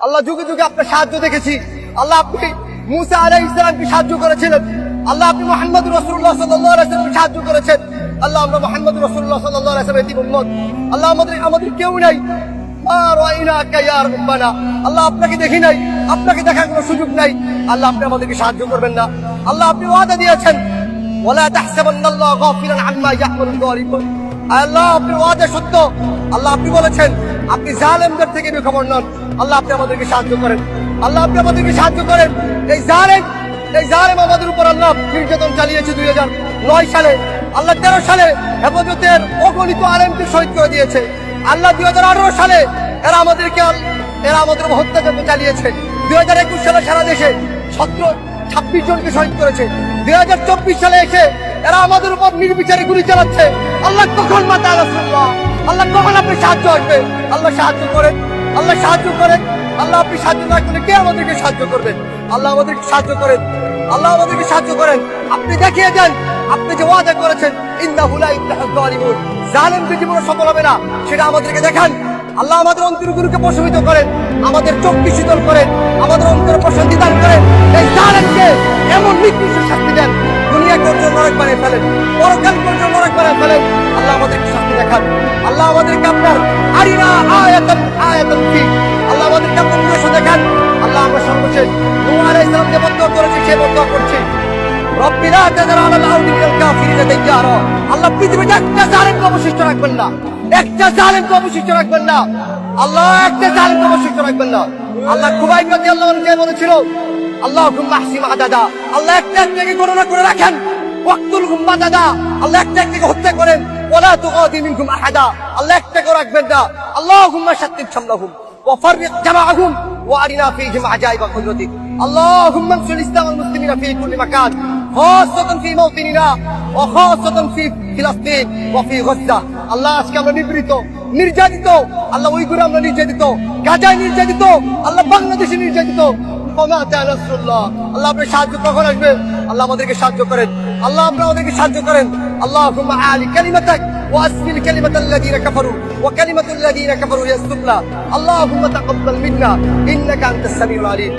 আল্লাহ যুগে যুগে আপনার সাহায্য দেখেছি। আল্লাহ আপনি মুসা আলাইহিস সালামকে সাহায্য করেছিলেন। আল্লাহ আপনি মুহাম্মদ রাসূলুল্লাহ সাল্লাল্লাহু আলাইহি ওয়াসাল্লামকে সাহায্য করেছেন। আল্লাহ আমরা মুহাম্মদ রাসূলুল্লাহ সাল্লাল্লাহু আলাইহি ওয়াসাল্লামের উম্মত। আল্লাহ আমাদের কেউ নাই। আল্লাহ আপনাকে দেখি নাই, আপনাকে দেখার কোনো সুযোগ নাই। আল্লাহ আপনি আমাদেরকে সাহায্য করবেন না। আল্লাহ আপনি ওয়াদা দিয়েছেন, ওয়ালা তাহসাবান্নাল্লাহা গাফিলান আম্মা ইয়া'মালুল যালিমুন। আল্লাহ আপনি ওয়াদা সত্য। আল্লাহ আপনি বলেছেন আপনি জালেমদের থেকে বেখবর নন। আল্লাহ আপনি আমাদেরকে সাহায্য করেন। আল্লাহ আপনি আমাদেরকে সাহায্য করেন। এই জালেম আমাদের উপর আল্লাহ নির্যাতন চালিয়েছে 2009 সালে। আল্লাহ 13 সালে হেফাজতের অগণিত আলেমকে শহীদ করে দিয়েছে। আল্লাহ 2018 সালে এরা আমাদের উপর হত্যাযজ্ঞ চালিয়েছে। 2021 সালে সারা দেশে 26 জনকে শহীদ করেছে। 2024 সালে এসে এরা আমাদের উপর নির্বিচারে গুলি চালাচ্ছে। আল্লাহ কখন মাতা রাসূলুল্লাহ, আল্লাহ কখন আপনি সাহায্য আসবে? আল্লাহ সাহায্য করেন, আল্লাহ সাহায্য করেন। আল্লাহ আপনি সাহায্য না করলে কে আমাদেরকে সাহায্য করবেন? আল্লাহ আমাদেরকে সাহায্য করেন, আল্লাহ আমাদেরকে সাহায্য করেন। আপনি দেখিয়ে দেন, আপনি যে ওয়াদা করেছেন ইন্নাহু লা ইফলাহুল যালিমুন, জালেমদের জীবনে সফল হবে না, সেটা আমাদেরকে দেখান। আল্লাহ আমাদের অন্তরগুলোকে প্রশমিত করেন, আমাদের চোখকে শীতল করেন, আমাদের অন্তরে প্রশান্তি দান করেন। এই জালেমকে এমন নিকৃষ্ট শাস্তি দেন, দুনিয়া পর্যন্ত নরক বানিয়ে ফেলেন, পরকাল পর্যন্ত নরক বানিয়ে ফেলেন। আল্লাহ আমাদেরকে শাস্তি দেখান। আল্লাহ আমাদেরকে আপনার আরিনা আয়াতান ফি, আল্লাহ আমাদেরকে আপনার নিদর্শন দেখান। আল্লাহ আমরা সর্বশেষ নূহ আলাইহিস সালাম যে বদুয়া করেছি সে বদুয়া করছি, রব্বি লা তাযার আলাল আরদি মিনাল কাফিরিনা দাইয়ারা। আল্লাহ পৃথিবীতে একটা জালেমকে অবশিষ্ট রাখবেন না, একটা জালেমকে অবশিষ্ট রাখবেন না। আল্লাহ একটা জালেমকে অবশিষ্ট রাখবেন না। আল্লাহ খুবাইব রাদিয়াল্লাহু আনহু যে বলেছিল আল্লাহুম্মা আহসিম আদাদা, আল্লাহ একটা একটাকে গণনা করে রাখেন। ওয়াকতুলহুম বাদাদা, আল্লাহ একটা একটাকে হত্যা করেন। ওয়ালা তুগাদি মিনহুম আহাদা, আল্লাহ একটাকে রাখবেন না। আল্লাহুম্মা শাত্তিত শামলাহুম ওয়া ফাররিক জামাআহুম ওয়া আরিনা ফীহিম আজাইবা কুদরতিক। আল্লাহুম্মা আনসুর ইসলাম ওয়াল মুসলিমিনা ফী কুল্লি মাকান, খাসাতান ফী মাওতিনিনা ওয়া খাসাতান ফী ফিলিস্তিন ওয়া ফী গাজা। আল্লাহ আজকে আমরা নিপীড়িত, নির্যাতিত। আল্লাহ উইগুরে আমরা নির্যাতিত, গাজায় নির্যাতিত, আল্লাহ বাংলাদেশে নির্যাতিত। আল্লাহ আপনার সাহায্য কখন আসবে? আল্লাহ আমাদেরকে সাহায্য করেন, আল্লাহ আপনি আমাদেরকে সাহায্য করেন। আল্লাহুম্মা আলি কালিমাতাক ওয়া আসফিল কালিমাতাল্লাযীনা কাফারু ওয়া কালিমাতুল্লাযীনা কাফারু হিয়া আস-সুফলা। আল্লাহুম্মা তাকাব্বাল মিন্না ইন্নাকা আনতাস সামিউল আলিম।